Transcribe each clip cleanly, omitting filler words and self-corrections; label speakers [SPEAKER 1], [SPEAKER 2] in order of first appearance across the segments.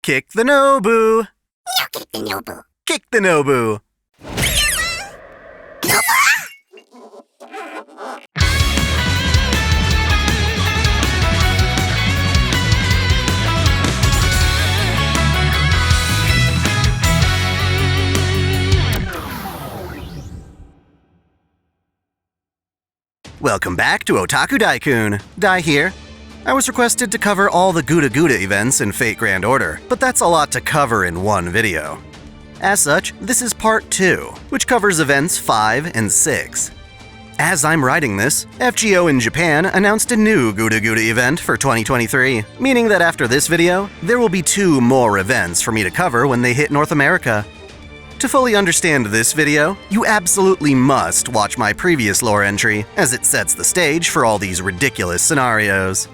[SPEAKER 1] Kick the Nobu!
[SPEAKER 2] You kick the Nobu.
[SPEAKER 1] Kick the Nobu! Welcome back to Otaku Daikun. Dai here. I was requested to cover all the GudaGuda events in Fate Grand Order, but that's a lot to cover in one video. As such, this is part 2, which covers events 5 and 6. As I'm writing this, FGO in Japan announced a new GudaGuda event for 2023, meaning that after this video, there will be 2 more events for me to cover when they hit North America. To fully understand this video, you absolutely must watch my previous lore entry, as it sets the stage for all these ridiculous scenarios.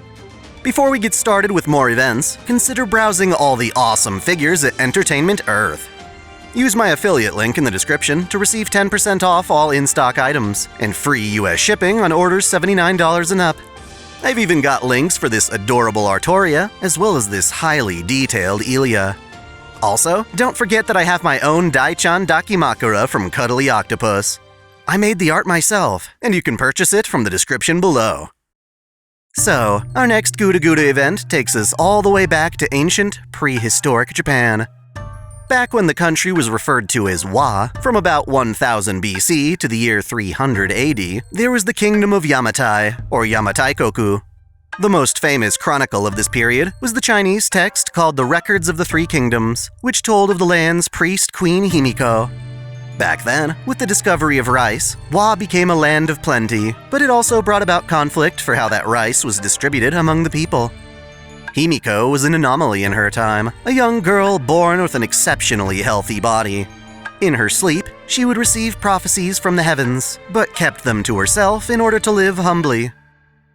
[SPEAKER 1] Before we get started with more events, consider browsing all the awesome figures at Entertainment Earth. Use my affiliate link in the description to receive 10% off all in-stock items, and free US shipping on orders $79 and up. I've even got links for this adorable Artoria, as well as this highly detailed Elia. Also, don't forget that I have my own Dai-chan Dakimakura from Cuddly Octopus. I made the art myself, and you can purchase it from the description below. So, our next GudaGuda event takes us all the way back to ancient, prehistoric Japan. Back when the country was referred to as Wa, from about 1000 BC to the year 300 AD, there was the kingdom of Yamatai, or Yamatai-koku. The most famous chronicle of this period was the Chinese text called the Records of the Three Kingdoms, which told of the land's priest queen Himiko. Back then, with the discovery of rice, Wa became a land of plenty, but it also brought about conflict for how that rice was distributed among the people. Himiko was an anomaly in her time, a young girl born with an exceptionally healthy body. In her sleep, she would receive prophecies from the heavens, but kept them to herself in order to live humbly.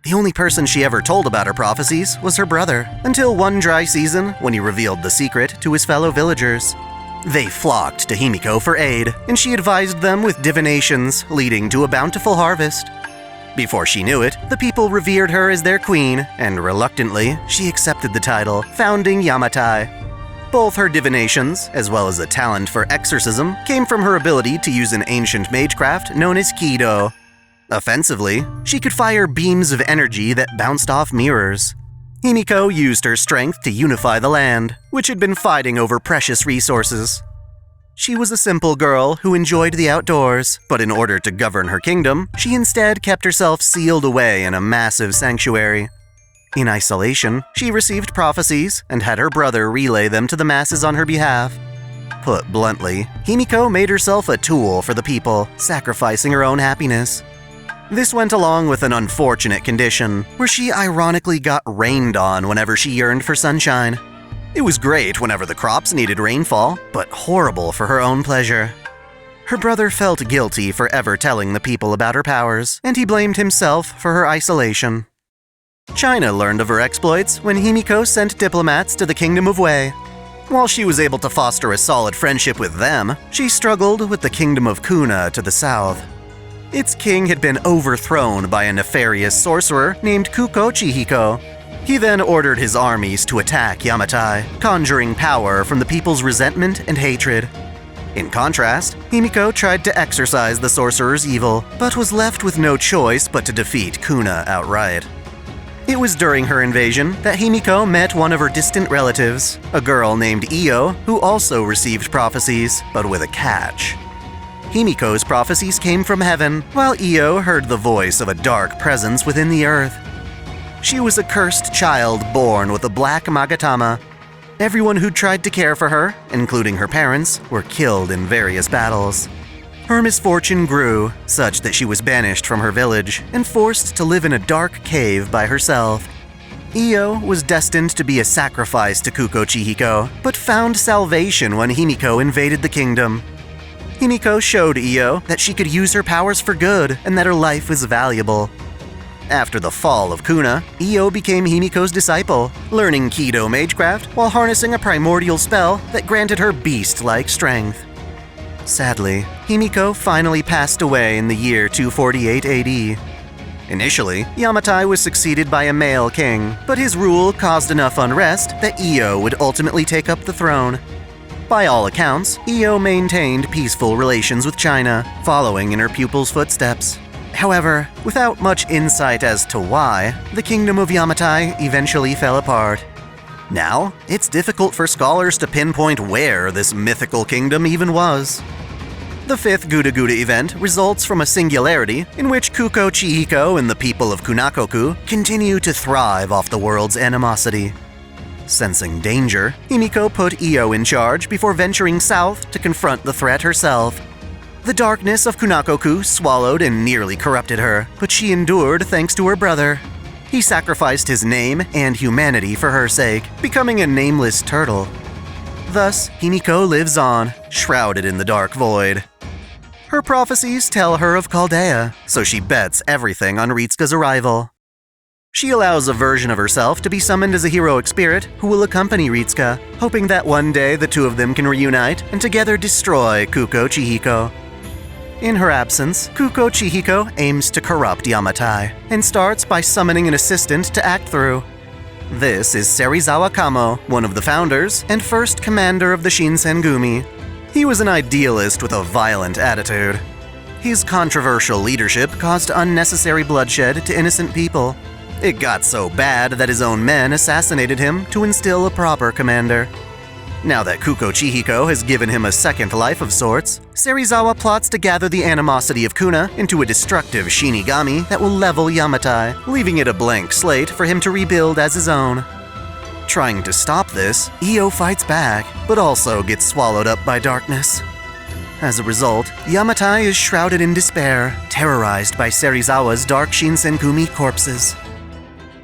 [SPEAKER 1] The only person she ever told about her prophecies was her brother, until one dry season when he revealed the secret to his fellow villagers. They flocked to Himiko for aid, and she advised them with divinations, leading to a bountiful harvest. Before she knew it, the people revered her as their queen, and reluctantly, she accepted the title, founding Yamatai. Both her divinations, as well as a talent for exorcism, came from her ability to use an ancient magecraft known as Kido. Offensively, she could fire beams of energy that bounced off mirrors. Himiko used her strength to unify the land, which had been fighting over precious resources. She was a simple girl who enjoyed the outdoors, but in order to govern her kingdom, she instead kept herself sealed away in a massive sanctuary. In isolation, she received prophecies and had her brother relay them to the masses on her behalf. Put bluntly, Himiko made herself a tool for the people, sacrificing her own happiness. This went along with an unfortunate condition, where she ironically got rained on whenever she yearned for sunshine. It was great whenever the crops needed rainfall, but horrible for her own pleasure. Her brother felt guilty for ever telling the people about her powers, and he blamed himself for her isolation. China learned of her exploits when Himiko sent diplomats to the Kingdom of Wei. While she was able to foster a solid friendship with them, she struggled with the Kingdom of Kuna to the south. Its king had been overthrown by a nefarious sorcerer named Kuko Chihiko. He then ordered his armies to attack Yamatai, conjuring power from the people's resentment and hatred. In contrast, Himiko tried to exorcise the sorcerer's evil, but was left with no choice but to defeat Kuna outright. It was during her invasion that Himiko met one of her distant relatives, a girl named Io, who also received prophecies, but with a catch. Himiko's prophecies came from heaven, while Io heard the voice of a dark presence within the earth. She was a cursed child born with a black magatama. Everyone who tried to care for her, including her parents, were killed in various battles. Her misfortune grew, such that she was banished from her village and forced to live in a dark cave by herself. Io was destined to be a sacrifice to Kuko Chihiko, but found salvation when Himiko invaded the kingdom. Himiko showed Io that she could use her powers for good and that her life was valuable. After the fall of Kuna, Io became Himiko's disciple, learning Kido magecraft while harnessing a primordial spell that granted her beast-like strength. Sadly, Himiko finally passed away in the year 248 AD. Initially, Yamatai was succeeded by a male king, but his rule caused enough unrest that Io would ultimately take up the throne. By all accounts, Io maintained peaceful relations with China, following in her pupil's footsteps. However, without much insight as to why, the kingdom of Yamatai eventually fell apart. Now, it's difficult for scholars to pinpoint where this mythical kingdom even was. The fifth GudaGuda event results from a singularity in which Kuko Chihiko and the people of Kunakoku continue to thrive off the world's animosity. Sensing danger, Himiko put Io in charge before venturing south to confront the threat herself. The darkness of Kunakoku swallowed and nearly corrupted her, but she endured thanks to her brother. He sacrificed his name and humanity for her sake, becoming a nameless turtle. Thus, Himiko lives on, shrouded in the dark void. Her prophecies tell her of Chaldea, so she bets everything on Ritsuka's arrival. She allows a version of herself to be summoned as a heroic spirit who will accompany Ritsuka, hoping that one day the two of them can reunite and together destroy Kuko Chihiko. In her absence, Kuko Chihiko aims to corrupt Yamatai, and starts by summoning an assistant to act through. This is Serizawa Kamo, one of the founders and first commander of the Shinsengumi. He was an idealist with a violent attitude. His controversial leadership caused unnecessary bloodshed to innocent people. It got so bad that his own men assassinated him to instill a proper commander. Now that Kuko Chihiko has given him a second life of sorts, Serizawa plots to gather the animosity of Kuna into a destructive Shinigami that will level Yamatai, leaving it a blank slate for him to rebuild as his own. Trying to stop this, Io fights back, but also gets swallowed up by darkness. As a result, Yamatai is shrouded in despair, terrorized by Serizawa's dark Shinsengumi corpses.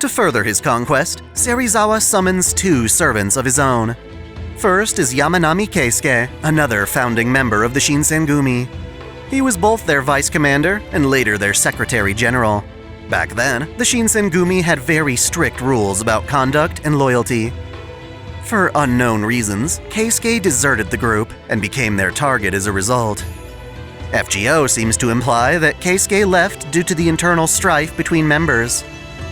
[SPEAKER 1] To further his conquest, Serizawa summons two servants of his own. First is Yamanami Keisuke, another founding member of the Shinsengumi. He was both their vice commander and later their secretary general. Back then, the Shinsengumi had very strict rules about conduct and loyalty. For unknown reasons, Keisuke deserted the group and became their target as a result. FGO seems to imply that Keisuke left due to the internal strife between members.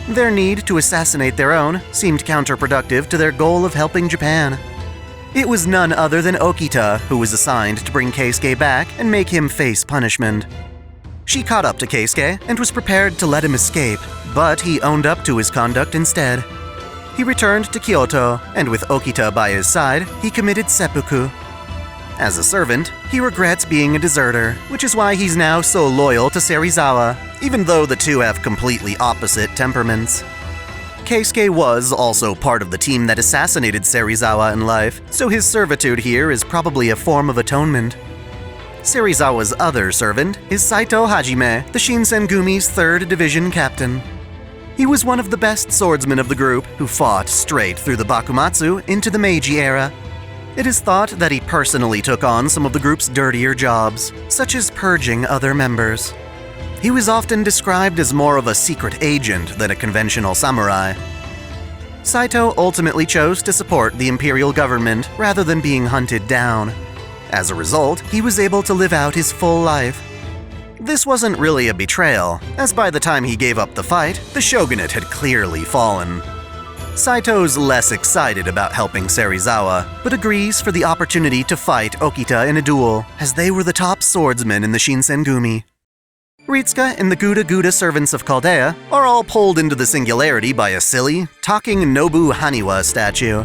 [SPEAKER 1] Their need to assassinate their own seemed counterproductive to their goal of helping Japan. It was none other than Okita who was assigned to bring Keisuke back and make him face punishment. She caught up to Keisuke and was prepared to let him escape, but he owned up to his conduct instead. He returned to Kyoto, and with Okita by his side, he committed seppuku. As a servant, he regrets being a deserter, which is why he's now so loyal to Serizawa, even though the two have completely opposite temperaments. Keisuke was also part of the team that assassinated Serizawa in life, so his servitude here is probably a form of atonement. Serizawa's other servant is Saito Hajime, the Shinsengumi's 3rd Division captain. He was one of the best swordsmen of the group who fought straight through the Bakumatsu into the Meiji era. It is thought that he personally took on some of the group's dirtier jobs, such as purging other members. He was often described as more of a secret agent than a conventional samurai. Saito ultimately chose to support the imperial government rather than being hunted down. As a result, he was able to live out his full life. This wasn't really a betrayal, as by the time he gave up the fight, the shogunate had clearly fallen. Saito's less excited about helping Serizawa, but agrees for the opportunity to fight Okita in a duel, as they were the top swordsmen in the Shinsengumi. Ritsuka and the GudaGuda servants of Chaldea are all pulled into the singularity by a silly, talking Nobu Haniwa statue.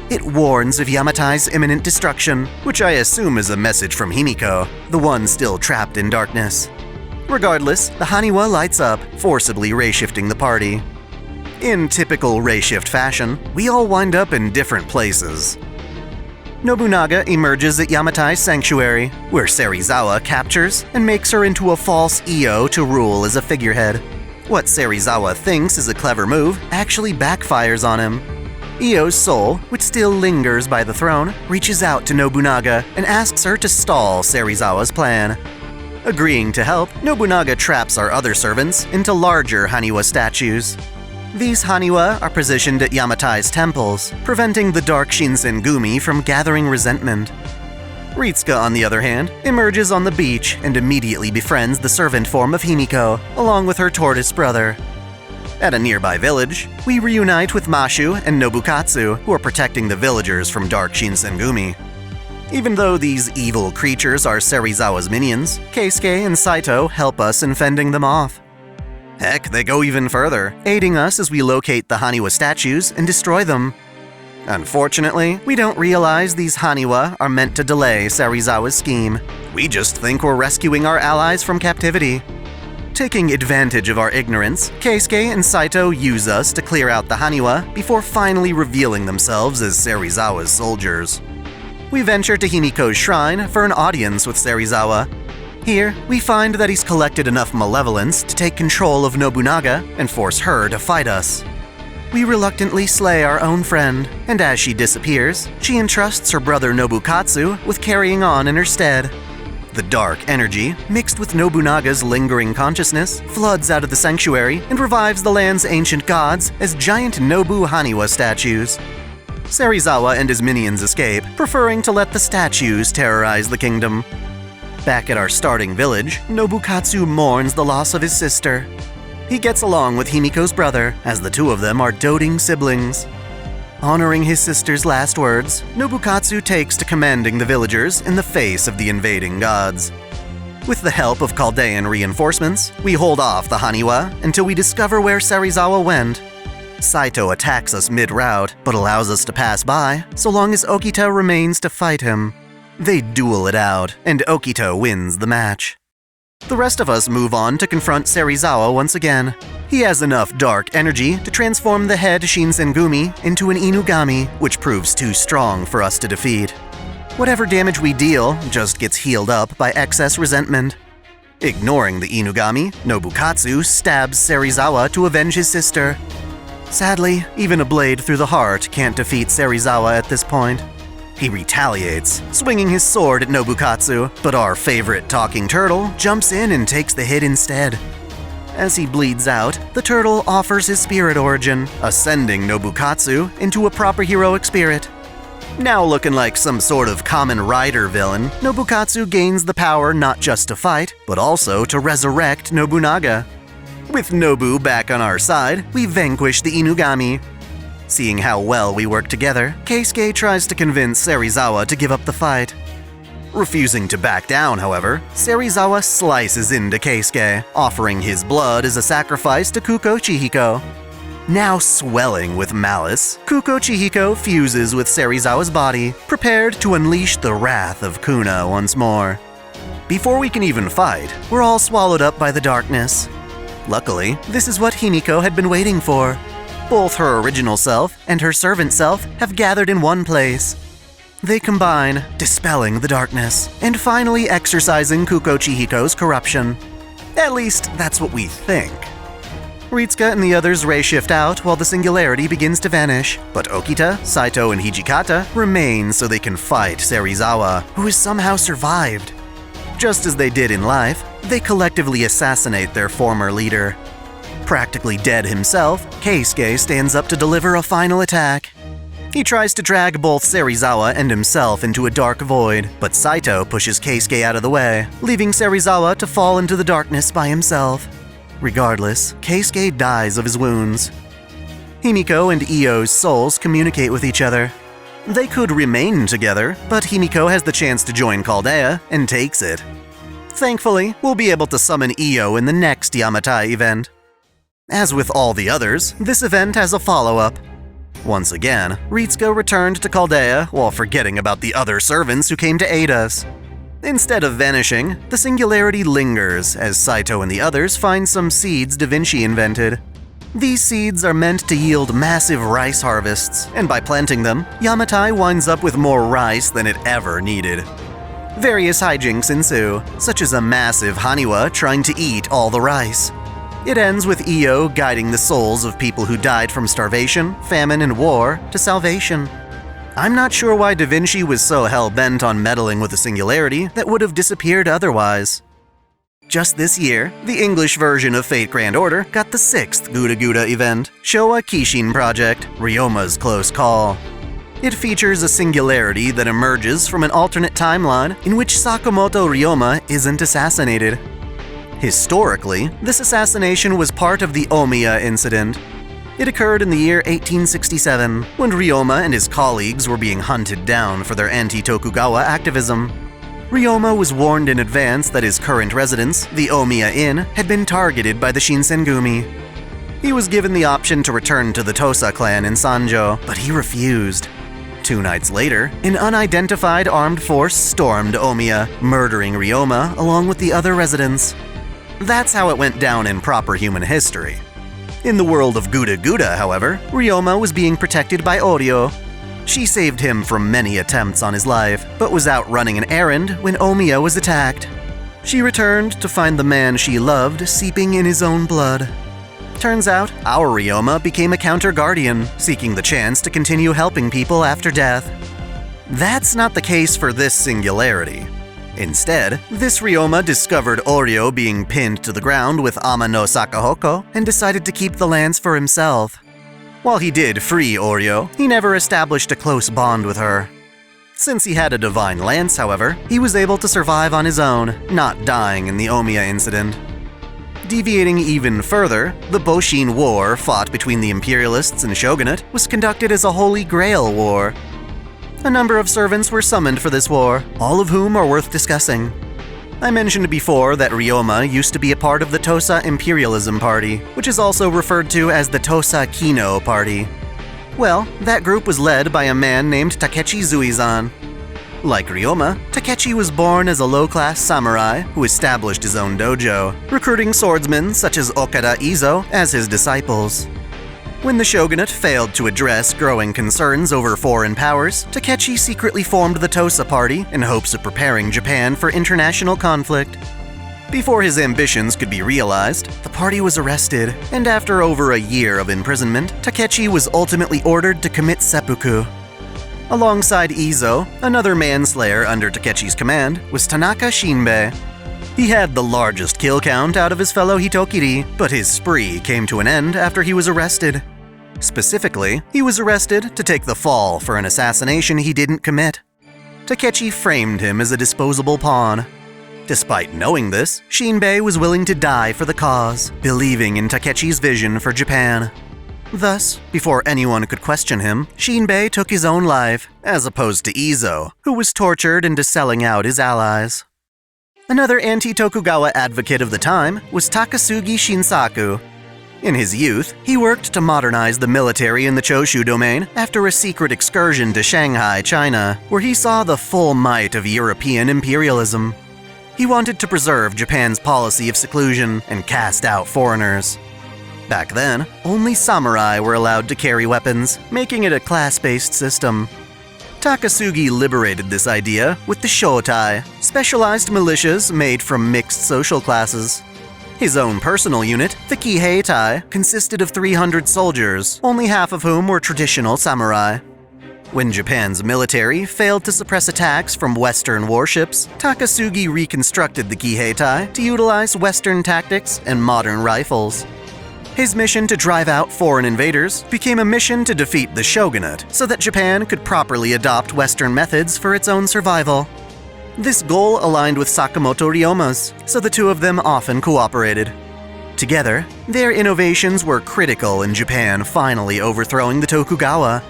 [SPEAKER 1] It warns of Yamatai's imminent destruction, which I assume is a message from Himiko, the one still trapped in darkness. Regardless, the Haniwa lights up, forcibly ray-shifting the party. In typical ray-shift fashion, we all wind up in different places. Nobunaga emerges at Yamatai's sanctuary, where Serizawa captures and makes her into a false Io to rule as a figurehead. What Serizawa thinks is a clever move actually backfires on him. Io's soul, which still lingers by the throne, reaches out to Nobunaga and asks her to stall Serizawa's plan. Agreeing to help, Nobunaga traps our other servants into larger Haniwa statues. These Haniwa are positioned at Yamatai's temples, preventing the dark Shinsengumi from gathering resentment. Ritsuka, on the other hand, emerges on the beach and immediately befriends the servant form of Himiko, along with her tortoise brother. At a nearby village, we reunite with Mashu and Nobukatsu, who are protecting the villagers from Dark Shinsengumi. Even though these evil creatures are Serizawa's minions, Keisuke and Saito help us in fending them off. Heck, they go even further, aiding us as we locate the Haniwa statues and destroy them. Unfortunately, we don't realize these Haniwa are meant to delay Serizawa's scheme. We just think we're rescuing our allies from captivity. Taking advantage of our ignorance, Keisuke and Saito use us to clear out the Haniwa before finally revealing themselves as Serizawa's soldiers. We venture to Himiko's shrine for an audience with Serizawa. Here, we find that he's collected enough malevolence to take control of Nobunaga and force her to fight us. We reluctantly slay our own friend, and as she disappears, she entrusts her brother Nobukatsu with carrying on in her stead. The dark energy, mixed with Nobunaga's lingering consciousness, floods out of the sanctuary and revives the land's ancient gods as giant Nobu Haniwa statues. Serizawa and his minions escape, preferring to let the statues terrorize the kingdom. Back at our starting village, Nobukatsu mourns the loss of his sister. He gets along with Himiko's brother, as the two of them are doting siblings. Honoring his sister's last words, Nobukatsu takes to commanding the villagers in the face of the invading gods. With the help of Chaldean reinforcements, we hold off the Haniwa until we discover where Serizawa went. Saito attacks us mid-route, but allows us to pass by, so long as Okita remains to fight him. They duel it out, and Okita wins the match. The rest of us move on to confront Serizawa once again. He has enough dark energy to transform the head Shinsengumi into an Inugami, which proves too strong for us to defeat. Whatever damage we deal just gets healed up by excess resentment. Ignoring the Inugami, Nobukatsu stabs Serizawa to avenge his sister. Sadly, even a blade through the heart can't defeat Serizawa at this point. He retaliates, swinging his sword at Nobukatsu, but our favorite talking turtle jumps in and takes the hit instead. As he bleeds out, the turtle offers his spirit origin, ascending Nobukatsu into a proper heroic spirit. Now looking like some sort of Kamen Rider villain, Nobukatsu gains the power not just to fight, but also to resurrect Nobunaga. With Nobu back on our side, we vanquish the Inugami. Seeing how well we work together, Keisuke tries to convince Serizawa to give up the fight. Refusing to back down, however, Serizawa slices into Keisuke, offering his blood as a sacrifice to Kuko Chihiko. Now swelling with malice, Kuko Chihiko fuses with Serizawa's body, prepared to unleash the wrath of Kuna once more. Before we can even fight, we're all swallowed up by the darkness. Luckily, this is what Himiko had been waiting for. Both her original self and her servant self have gathered in one place. They combine, dispelling the darkness, and finally exorcising Kuko Chihiko's corruption. At least, that's what we think. Ritsuka and the others ray shift out while the singularity begins to vanish, but Okita, Saito, and Hijikata remain so they can fight Serizawa, who has somehow survived. Just as they did in life, they collectively assassinate their former leader. Practically dead himself, Keisuke stands up to deliver a final attack. He tries to drag both Serizawa and himself into a dark void, but Saito pushes Keisuke out of the way, leaving Serizawa to fall into the darkness by himself. Regardless, Keisuke dies of his wounds. Himiko and Io's souls communicate with each other. They could remain together, but Himiko has the chance to join Chaldea and takes it. Thankfully, we'll be able to summon Io in the next Yamatai event. As with all the others, this event has a follow-up. Once again, Ritsuka returned to Chaldea while forgetting about the other servants who came to aid us. Instead of vanishing, the singularity lingers as Saito and the others find some seeds Da Vinci invented. These seeds are meant to yield massive rice harvests, and by planting them, Yamatai winds up with more rice than it ever needed. Various hijinks ensue, such as a massive Haniwa trying to eat all the rice. It ends with Io guiding the souls of people who died from starvation, famine, and war to salvation. I'm not sure why Da Vinci was so hell-bent on meddling with the singularity that would have disappeared otherwise. Just this year, the English version of Fate Grand Order got the 6th GudaGuda event, Showa Kishin Project, Ryoma's Close Call. It features a singularity that emerges from an alternate timeline in which Sakamoto Ryoma isn't assassinated. Historically, this assassination was part of the Omiya incident. It occurred in the year 1867, when Ryoma and his colleagues were being hunted down for their anti-Tokugawa activism. Ryoma was warned in advance that his current residence, the Omiya Inn, had been targeted by the Shinsengumi. He was given the option to return to the Tosa clan in Sanjo, but he refused. 2 nights later, an unidentified armed force stormed Omiya, murdering Ryoma along with the other residents. That's how it went down in proper human history. In the world of GudaGuda, however, Ryoma was being protected by Oryo. She saved him from many attempts on his life, but was out running an errand when Omiya was attacked. She returned to find the man she loved seeping in his own blood. Turns out, our Ryoma became a counter-guardian, seeking the chance to continue helping people after death. That's not the case for this singularity. Instead, this Ryoma discovered Oryo being pinned to the ground with Ama no Sakahoko and decided to keep the lance for himself. While he did free Oryo, he never established a close bond with her. Since he had a divine lance, however, he was able to survive on his own, not dying in the Omiya incident. Deviating even further, the Boshin War fought between the Imperialists and Shogunate was conducted as a Holy Grail War. A number of servants were summoned for this war, all of whom are worth discussing. I mentioned before that Ryoma used to be a part of the Tosa Imperialism Party, which is also referred to as the Tosa Kino Party. Well, that group was led by a man named Takechi Zuizan. Like Ryoma, Takechi was born as a low-class samurai who established his own dojo, recruiting swordsmen such as Okada Izo as his disciples. When the shogunate failed to address growing concerns over foreign powers, Takechi secretly formed the Tosa Party in hopes of preparing Japan for international conflict. Before his ambitions could be realized, the party was arrested, and after over a year of imprisonment, Takechi was ultimately ordered to commit seppuku. Alongside Izo, another manslayer under Takechi's command was Tanaka Shinbei. He had the largest kill count out of his fellow Hitokiri, but his spree came to an end after he was arrested. Specifically, he was arrested to take the fall for an assassination he didn't commit. Takechi framed him as a disposable pawn. Despite knowing this, Shinbei was willing to die for the cause, believing in Takechi's vision for Japan. Thus, before anyone could question him, Shinbei took his own life, as opposed to Izo, who was tortured into selling out his allies. Another anti-Tokugawa advocate of the time was Takasugi Shinsaku. In his youth, he worked to modernize the military in the Choshu domain after a secret excursion to Shanghai, China, where he saw the full might of European imperialism. He wanted to preserve Japan's policy of seclusion and cast out foreigners. Back then, only samurai were allowed to carry weapons, making it a class-based system. Takasugi liberated this idea with the Shotai, specialized militias made from mixed social classes. His own personal unit, the Kiheitai, consisted of 300 soldiers, only half of whom were traditional samurai. When Japan's military failed to suppress attacks from Western warships, Takasugi reconstructed the Kiheitai to utilize Western tactics and modern rifles. His mission to drive out foreign invaders became a mission to defeat the shogunate so that Japan could properly adopt Western methods for its own survival. This goal aligned with Sakamoto Ryoma's, so the two of them often cooperated. Together, their innovations were critical in Japan finally overthrowing the Tokugawa.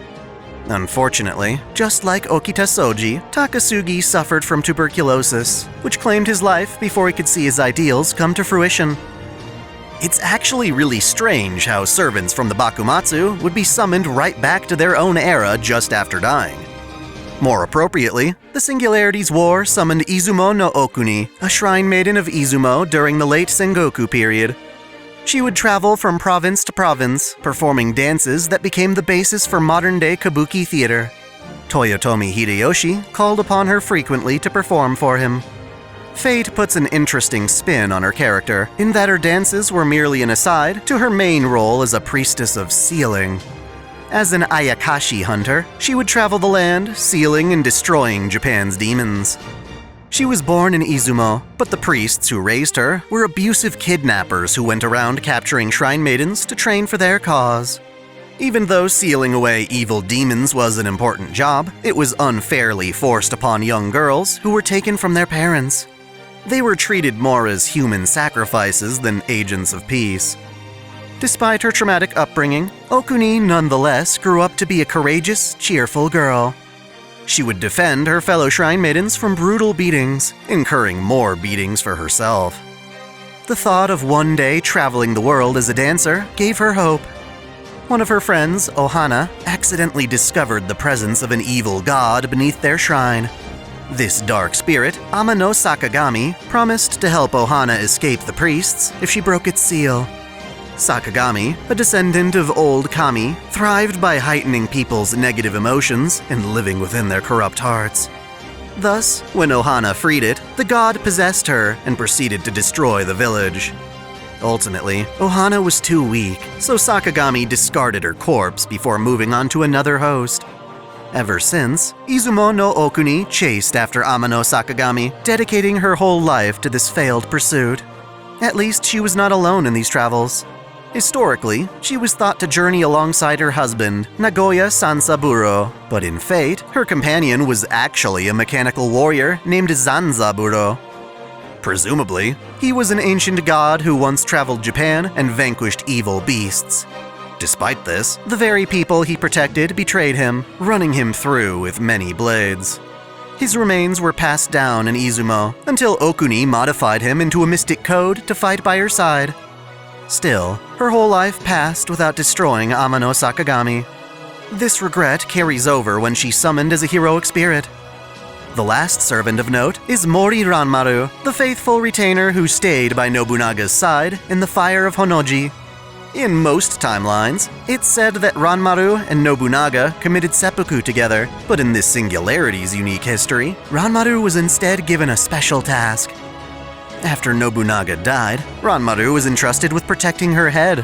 [SPEAKER 1] Unfortunately, just like Okita Soji, Takasugi suffered from tuberculosis, which claimed his life before he could see his ideals come to fruition. It's actually really strange how servants from the Bakumatsu would be summoned right back to their own era just after dying. More appropriately, the Singularities War summoned Izumo no Okuni, a shrine maiden of Izumo during the late Sengoku period. She would travel from province to province, performing dances that became the basis for modern-day kabuki theater. Toyotomi Hideyoshi called upon her frequently to perform for him. Fate puts an interesting spin on her character, in that her dances were merely an aside to her main role as a priestess of sealing. As an Ayakashi hunter, she would travel the land, sealing and destroying Japan's demons. She was born in Izumo, but the priests who raised her were abusive kidnappers who went around capturing shrine maidens to train for their cause. Even though sealing away evil demons was an important job, it was unfairly forced upon young girls who were taken from their parents. They were treated more as human sacrifices than agents of peace. Despite her traumatic upbringing, Okuni nonetheless grew up to be a courageous, cheerful girl. She would defend her fellow shrine maidens from brutal beatings, incurring more beatings for herself. The thought of one day traveling the world as a dancer gave her hope. One of her friends, Ohana, accidentally discovered the presence of an evil god beneath their shrine. This dark spirit, Amano Sakagami, promised to help Ohana escape the priests if she broke its seal. Sakagami, a descendant of old kami, thrived by heightening people's negative emotions and living within their corrupt hearts. Thus, when Ohana freed it, the god possessed her and proceeded to destroy the village. Ultimately, Ohana was too weak, so Sakagami discarded her corpse before moving on to another host. Ever since, Izumo no Okuni chased after Amano Sakagami, dedicating her whole life to this failed pursuit. At least she was not alone in these travels. Historically, she was thought to journey alongside her husband, Nagoya Sansaburo, but in fate, her companion was actually a mechanical warrior named Zanzaburo. Presumably, he was an ancient god who once traveled Japan and vanquished evil beasts. Despite this, the very people he protected betrayed him, running him through with many blades. His remains were passed down in Izumo, until Okuni modified him into a mystic code to fight by her side. Still, her whole life passed without destroying Amano Sakagami. This regret carries over when she's summoned as a heroic spirit. The last servant of note is Mori Ranmaru, the faithful retainer who stayed by Nobunaga's side in the fire of Honnoji. In most timelines, it's said that Ranmaru and Nobunaga committed seppuku together, but in this singularity's unique history, Ranmaru was instead given a special task. After Nobunaga died, Ranmaru was entrusted with protecting her head.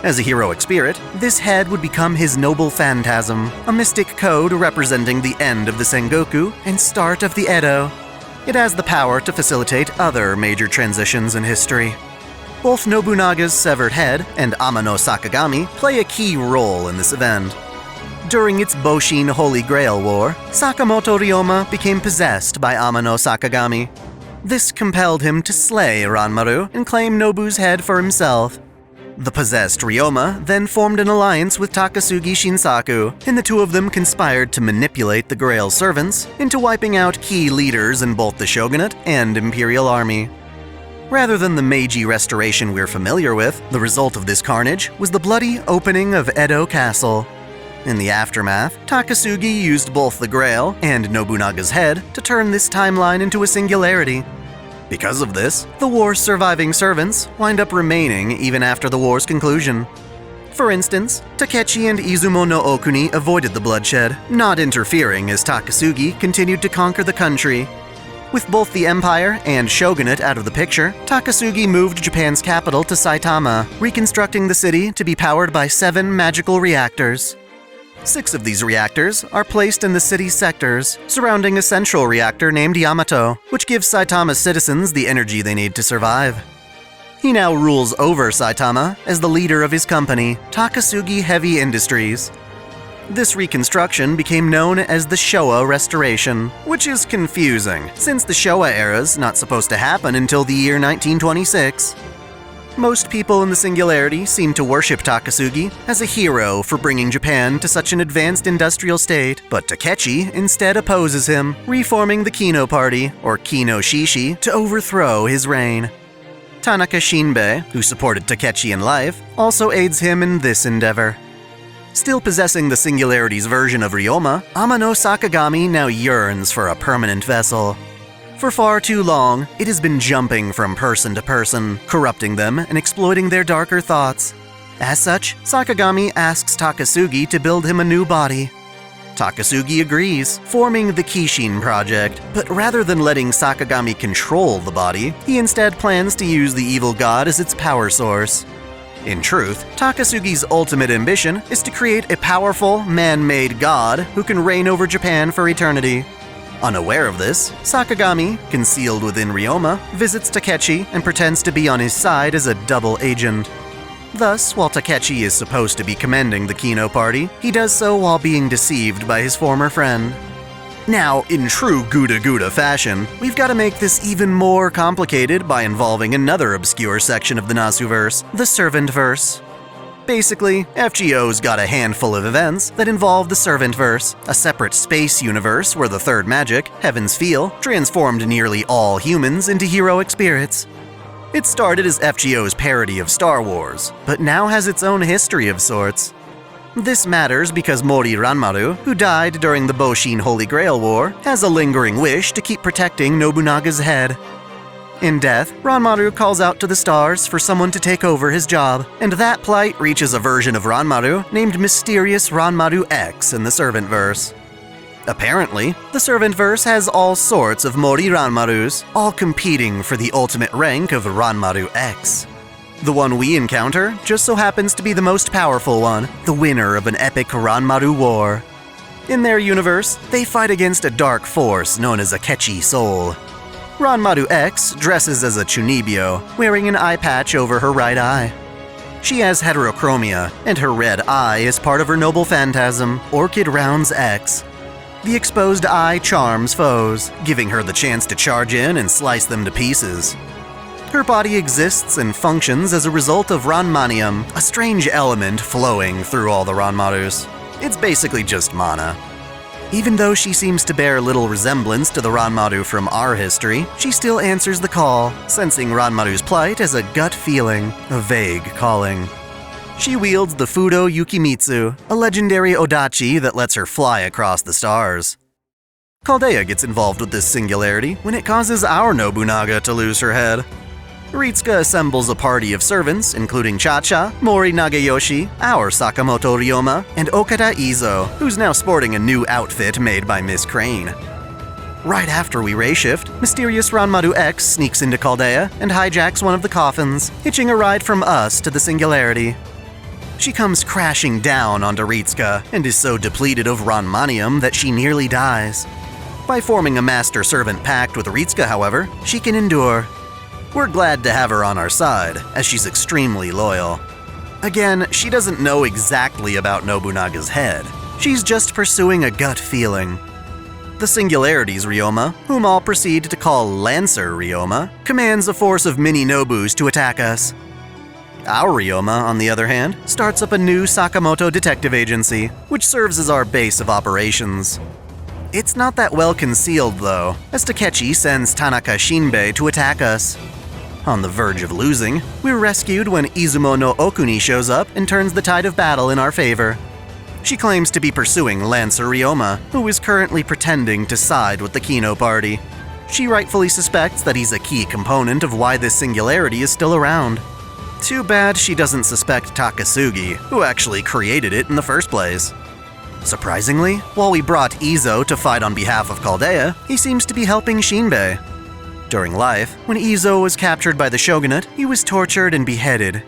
[SPEAKER 1] As a heroic spirit, this head would become his noble phantasm, a mystic code representing the end of the Sengoku and start of the Edo. It has the power to facilitate other major transitions in history. Both Nobunaga's severed head and Amano Sakagami play a key role in this event. During its Boshin Holy Grail War, Sakamoto Ryoma became possessed by Amano Sakagami. This compelled him to slay Ranmaru and claim Nobu's head for himself. The possessed Ryoma then formed an alliance with Takasugi Shinsaku, and the two of them conspired to manipulate the Grail servants into wiping out key leaders in both the shogunate and imperial army. Rather than the Meiji Restoration we're familiar with, the result of this carnage was the bloody opening of Edo Castle. In the aftermath, Takasugi used both the Grail and Nobunaga's head to turn this timeline into a singularity. Because of this, the war's surviving servants wind up remaining even after the war's conclusion. For instance, Takechi and Izumo no Okuni avoided the bloodshed, not interfering as Takasugi continued to conquer the country. With both the empire and shogunate out of the picture, Takasugi moved Japan's capital to Saitama, reconstructing the city to be powered by 7 magical reactors. 6 of these reactors are placed in the city's sectors, surrounding a central reactor named Yamato, which gives Saitama's citizens the energy they need to survive. He now rules over Saitama as the leader of his company, Takasugi Heavy Industries. This reconstruction became known as the Showa Restoration, which is confusing, since the Showa era's not supposed to happen until the year 1926. Most people in the Singularity seem to worship Takasugi as a hero for bringing Japan to such an advanced industrial state, but Takechi instead opposes him, reforming the Kino Party, or Kino Shishi, to overthrow his reign. Tanaka Shinbei, who supported Takechi in life, also aids him in this endeavor. Still possessing the Singularity's version of Ryoma, Amano Sakagami now yearns for a permanent vessel. For far too long, it has been jumping from person to person, corrupting them and exploiting their darker thoughts. As such, Sakagami asks Takasugi to build him a new body. Takasugi agrees, forming the Kishin project, but rather than letting Sakagami control the body, he instead plans to use the evil god as its power source. In truth, Takasugi's ultimate ambition is to create a powerful, man-made god who can reign over Japan for eternity. Unaware of this, Sakagami, concealed within Ryoma, visits Takechi and pretends to be on his side as a double agent. Thus, while Takechi is supposed to be commending the Kino party, he does so while being deceived by his former friend. Now, in true GudaGuda fashion, we've got to make this even more complicated by involving another obscure section of the Nasuverse, the Servant Verse. Basically, FGO's got a handful of events that involve the Servant Verse, a separate space universe where the third magic, Heaven's Feel, transformed nearly all humans into heroic spirits. It started as FGO's parody of Star Wars, but now has its own history of sorts. This matters because Mori Ranmaru, who died during the Boshin Holy Grail War, has a lingering wish to keep protecting Nobunaga's head. In death, Ranmaru calls out to the stars for someone to take over his job, and that plight reaches a version of Ranmaru named Mysterious Ranmaru X in the Servant Verse. Apparently, the Servant Verse has all sorts of Mori Ranmarus, all competing for the ultimate rank of Ranmaru X. The one we encounter just so happens to be the most powerful one, the winner of an epic Ranmaru war. In their universe, they fight against a dark force known as Akechi Soul. Ranmaru X dresses as a Chunibyo, wearing an eye patch over her right eye. She has heterochromia, and her red eye is part of her noble phantasm, Orchid Rounds X. The exposed eye charms foes, giving her the chance to charge in and slice them to pieces. Her body exists and functions as a result of Ranmanium, a strange element flowing through all the Ranmarus. It's basically just mana. Even though she seems to bear little resemblance to the Ranmaru from our history, she still answers the call, sensing Ranmaru's plight as a gut feeling, a vague calling. She wields the Fudo Yukimitsu, a legendary odachi that lets her fly across the stars. Caldea gets involved with this singularity when it causes our Nobunaga to lose her head. Ritsuka assembles a party of servants, including Cha-Cha, Mori Nagayoshi, our Sakamoto Ryoma, and Okada Izo, who's now sporting a new outfit made by Miss Crane. Right after we ray shift, Mysterious Ranmaru X sneaks into Caldea and hijacks one of the coffins, hitching a ride from us to the Singularity. She comes crashing down onto Ritsuka and is so depleted of Ranmanium that she nearly dies. By forming a master-servant pact with Ritsuka, however, she can endure. We're glad to have her on our side, as she's extremely loyal. Again, she doesn't know exactly about Nobunaga's head. She's just pursuing a gut feeling. The Singularity's Ryoma, whom all proceed to call Lancer Ryoma, commands a force of mini-Nobus to attack us. Our Ryoma, on the other hand, starts up a new Sakamoto detective agency, which serves as our base of operations. It's not that well concealed, though, as Takechi sends Tanaka Shinbei to attack us. On the verge of losing, we're rescued when Izumo no Okuni shows up and turns the tide of battle in our favor. She claims to be pursuing Lancer Ryoma, who is currently pretending to side with the Kino party. She rightfully suspects that he's a key component of why this singularity is still around. Too bad she doesn't suspect Takasugi, who actually created it in the first place. Surprisingly, while we brought Izo to fight on behalf of Caldea, he seems to be helping Shinbei. During life, when Izo was captured by the shogunate, he was tortured and beheaded.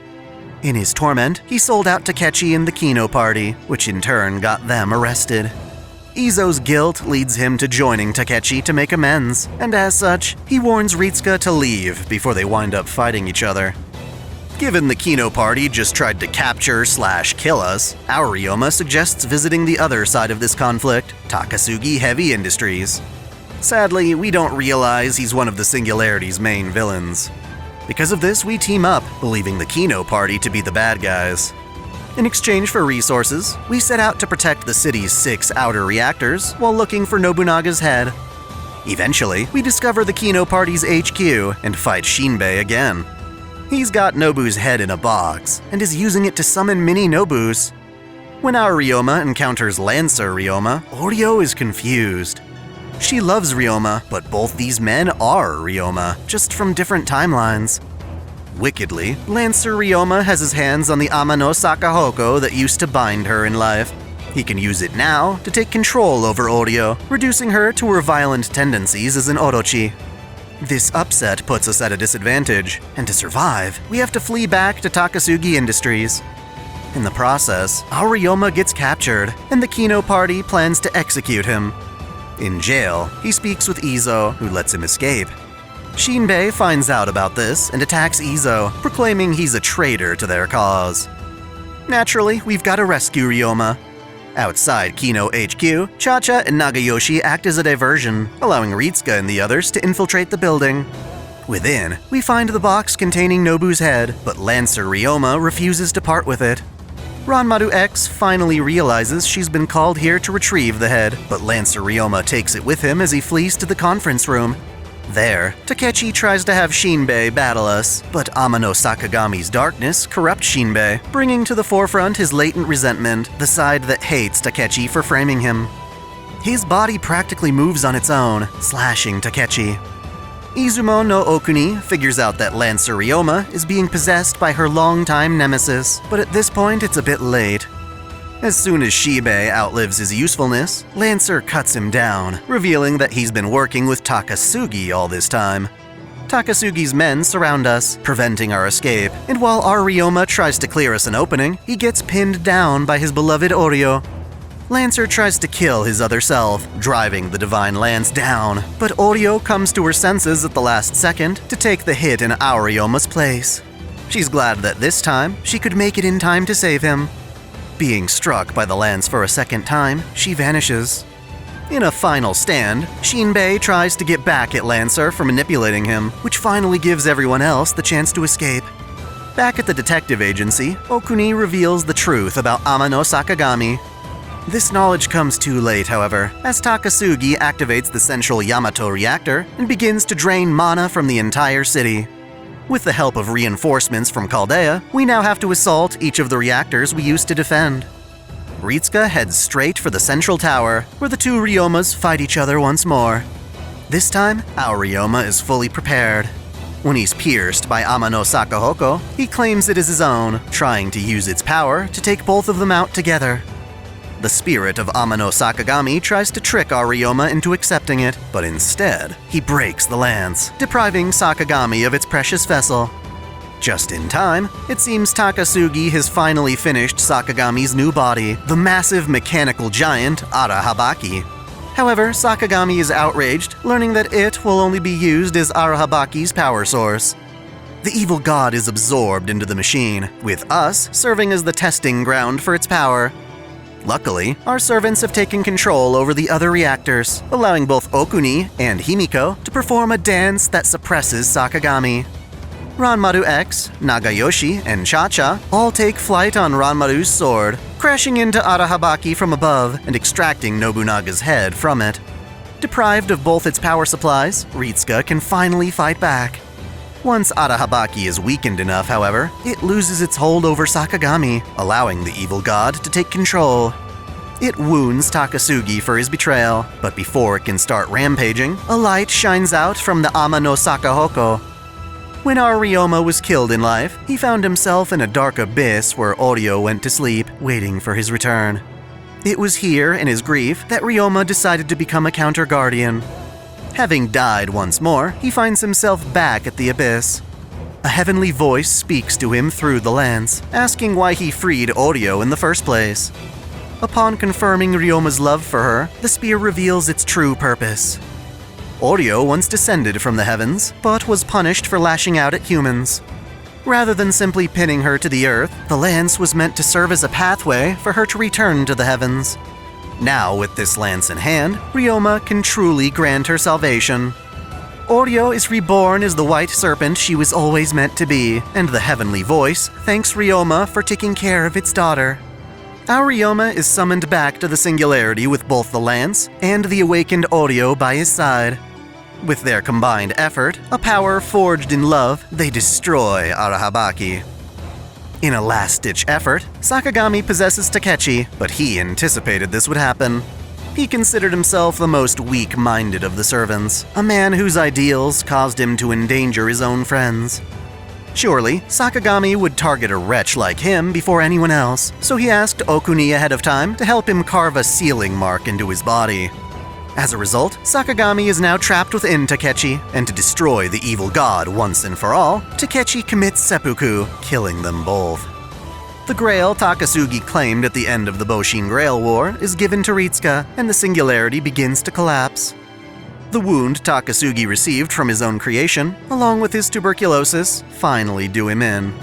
[SPEAKER 1] In his torment, he sold out Takechi and the Kino party, which in turn got them arrested. Izo's guilt leads him to joining Takechi to make amends, and as such, he warns Ritsuka to leave before they wind up fighting each other. Given the Kino party just tried to capture/kill us, our Ryoma suggests visiting the other side of this conflict, Takasugi Heavy Industries. Sadly, we don't realize he's one of the Singularity's main villains. Because of this, we team up, believing the Kino party to be the bad guys. In exchange for resources, we set out to protect the city's 6 outer reactors while looking for Nobunaga's head. Eventually, we discover the Kino party's HQ and fight Shinbei again. He's got Nobu's head in a box and is using it to summon mini Nobus. When our Ryoma encounters Lancer Ryoma, Oryo is confused. She loves Ryoma, but both these men are Ryoma, just from different timelines. Wickedly, Lancer Ryoma has his hands on the Amano Sakahoko that used to bind her in life. He can use it now to take control over Oryo, reducing her to her violent tendencies as an Orochi. This upset puts us at a disadvantage, and to survive, we have to flee back to Takasugi Industries. In the process, our Ryoma gets captured, and the Kino party plans to execute him. In jail, he speaks with Izo, who lets him escape. Shinbei finds out about this and attacks Izo, proclaiming he's a traitor to their cause. Naturally, we've got to rescue Ryoma. Outside Kino HQ, Cha-Cha and Nagayoshi act as a diversion, allowing Ritsuka and the others to infiltrate the building. Within, we find the box containing Nobu's head, but Lancer Ryoma refuses to part with it. Ranmaru X finally realizes she's been called here to retrieve the head, but Lancer Ryoma takes it with him as he flees to the conference room. There, Takechi tries to have Shinbei battle us, but Amano Sakagami's darkness corrupts Shinbei, bringing to the forefront his latent resentment, the side that hates Takechi for framing him. His body practically moves on its own, slashing Takechi. Izumo no Okuni figures out that Lancer Ryoma is being possessed by her longtime nemesis, but at this point it's a bit late. As soon as Shinbei outlives his usefulness, Lancer cuts him down, revealing that he's been working with Takasugi all this time. Takasugi's men surround us, preventing our escape, and while our Ryoma tries to clear us an opening, he gets pinned down by his beloved Oryo. Lancer tries to kill his other self, driving the Divine Lance down, but Oryo comes to her senses at the last second to take the hit in our Ryoma's place. She's glad that this time, she could make it in time to save him. Being struck by the lance for a second time, she vanishes. In a final stand, Shinbei tries to get back at Lancer for manipulating him, which finally gives everyone else the chance to escape. Back at the detective agency, Okuni reveals the truth about Amano Sakagami. This knowledge comes too late, however, as Takasugi activates the central Yamato reactor and begins to drain mana from the entire city. With the help of reinforcements from Chaldea, we now have to assault each of the reactors we used to defend. Ritsuka heads straight for the central tower, where the two Ryomas fight each other once more. This time, our Ryoma is fully prepared. When he's pierced by Amano Sakahoko, he claims it is his own, trying to use its power to take both of them out together. The spirit of Amano Sakagami tries to trick our Ryoma into accepting it, but instead, he breaks the lance, depriving Sakagami of its precious vessel. Just in time, it seems Takasugi has finally finished Sakagami's new body, the massive mechanical giant Arahabaki. However, Sakagami is outraged, learning that it will only be used as Arahabaki's power source. The evil god is absorbed into the machine, with us serving as the testing ground for its power. Luckily, our servants have taken control over the other reactors, allowing both Okuni and Himiko to perform a dance that suppresses Sakagami. Ranmaru X, Nagayoshi, and Cha-Cha all take flight on Ranmaru's sword, crashing into Arahabaki from above and extracting Nobunaga's head from it. Deprived of both its power supplies, Ritsuka can finally fight back. Once Arahabaki is weakened enough, however, it loses its hold over Sakagami, allowing the evil god to take control. It wounds Takasugi for his betrayal, but before it can start rampaging, a light shines out from the Amano Sakahoko. When our Ryoma was killed in life, he found himself in a dark abyss where Oryo went to sleep, waiting for his return. It was here, in his grief, that Ryoma decided to become a counter-guardian. Having died once more, he finds himself back at the abyss. A heavenly voice speaks to him through the lance, asking why he freed Oryo in the first place. Upon confirming Ryoma's love for her, the spear reveals its true purpose. Oryo once descended from the heavens, but was punished for lashing out at humans. Rather than simply pinning her to the earth, the lance was meant to serve as a pathway for her to return to the heavens. Now, with this lance in hand, Ryoma can truly grant her salvation. Oryo is reborn as the white serpent she was always meant to be, and the heavenly voice thanks Ryoma for taking care of its daughter. Our Ryoma is summoned back to the singularity with both the lance and the awakened Oryo by his side. With their combined effort, a power forged in love, they destroy Arahabaki. In a last-ditch effort, Sakagami possesses Takechi, but he anticipated this would happen. He considered himself the most weak-minded of the servants, a man whose ideals caused him to endanger his own friends. Surely, Sakagami would target a wretch like him before anyone else, so he asked Okuni ahead of time to help him carve a sealing mark into his body. As a result, Sakagami is now trapped within Takechi, and to destroy the evil god once and for all, Takechi commits seppuku, killing them both. The grail Takasugi claimed at the end of the Boshin Grail War is given to Ritsuka, and the singularity begins to collapse. The wound Takasugi received from his own creation, along with his tuberculosis, finally do him in.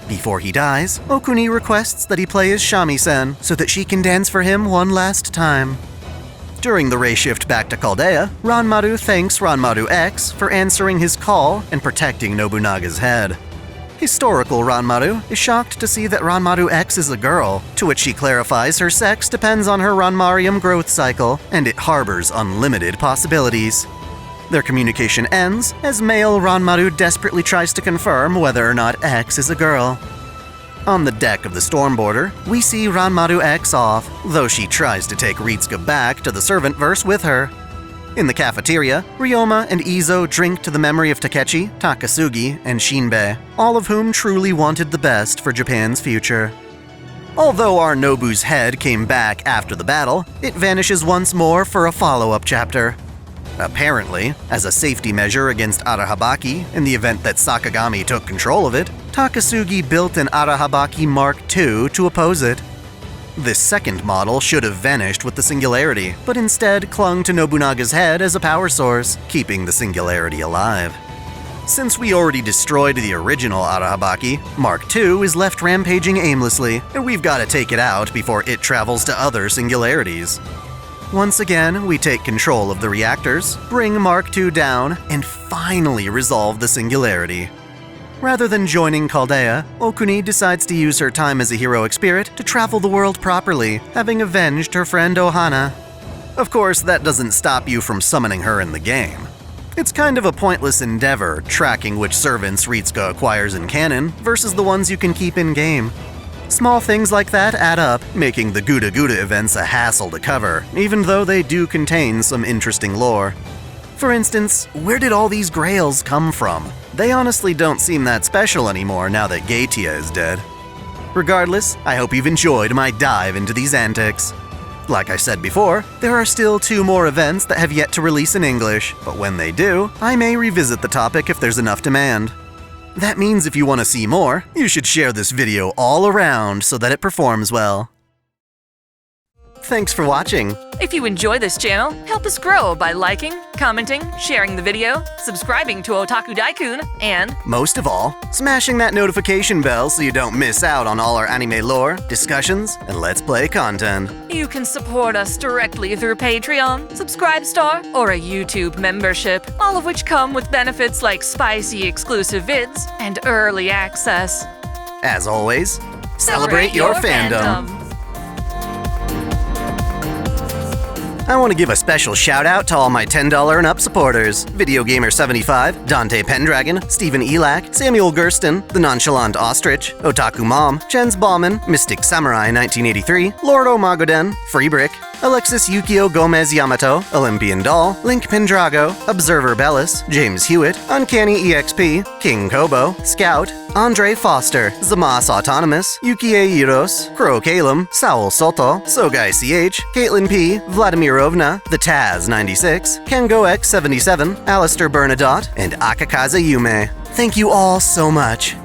[SPEAKER 1] Before he dies, Okuni requests that he play as shamisen so that she can dance for him one last time. During the ray shift back to Chaldea, Ranmaru thanks Ranmaru X for answering his call and protecting Nobunaga's head. Historical Ranmaru is shocked to see that Ranmaru X is a girl, to which she clarifies her sex depends on her Ranmarium growth cycle, and it harbors unlimited possibilities. Their communication ends as male Ranmaru desperately tries to confirm whether or not X is a girl. On the deck of the Stormboarder, we see Ranmaru X off, though she tries to take Ritsuka back to the servant verse with her. In the cafeteria, Ryoma and Izo drink to the memory of Takechi, Takasugi, and Shinbei, all of whom truly wanted the best for Japan's future. Although our Nobu's head came back after the battle, it vanishes once more for a follow-up chapter. Apparently, as a safety measure against Arahabaki in the event that Sakagami took control of it, Takasugi built an Arahabaki Mark II to oppose it. This second model should have vanished with the Singularity, but instead clung to Nobunaga's head as a power source, keeping the Singularity alive. Since we already destroyed the original Arahabaki, Mark II is left rampaging aimlessly, and we've got to take it out before it travels to other singularities. Once again, we take control of the reactors, bring Mark II down, and finally resolve the Singularity. Rather than joining Chaldea, Okuni decides to use her time as a heroic spirit to travel the world properly, having avenged her friend Ohana. Of course, that doesn't stop you from summoning her in the game. It's kind of a pointless endeavor, tracking which servants Ritsuka acquires in canon versus the ones you can keep in-game. Small things like that add up, making the GudaGuda events a hassle to cover, even though they do contain some interesting lore. For instance, where did all these grails come from? They honestly don't seem that special anymore now that Geitia is dead. Regardless, I hope you've enjoyed my dive into these antics. Like I said before, there are still 2 more events that have yet to release in English, but when they do, I may revisit the topic if there's enough demand. That means if you want to see more, you should share this video all around so that it performs well. Thanks for watching.
[SPEAKER 2] If you enjoy this channel, help us grow by liking, commenting, sharing the video, subscribing to Otaku Daikun, and
[SPEAKER 1] most of all, smashing that notification bell so you don't miss out on all our anime lore, discussions, and Let's Play content.
[SPEAKER 2] You can support us directly through Patreon, Subscribestar, or a YouTube membership, all of which come with benefits like spicy exclusive vids and early access.
[SPEAKER 1] As always, celebrate your fandom. I want to give a special shout out to all my $10 and up supporters: VideoGamer75, Dante Pendragon, Stephen Elak, Samuel Gersten, The Nonchalant Ostrich, Otaku Mom, Jens Bauman, Mystic Samurai 1983, Lord Omagoden, Freebrick, Alexis Yukio Gomez Yamato, Olympian Doll, Link Pendrago, Observer Bellis, James Hewitt, Uncanny EXP, King Kobo, Scout, Andre Foster, Zamas Autonomous, Yukie Iros, Crow Kalem, Saul Soto, Sogai CH, Caitlin P, Vladimirovna, The Taz 96, Kengo X77, Alistair Bernadotte, and Akakaze Yume. Thank you all so much.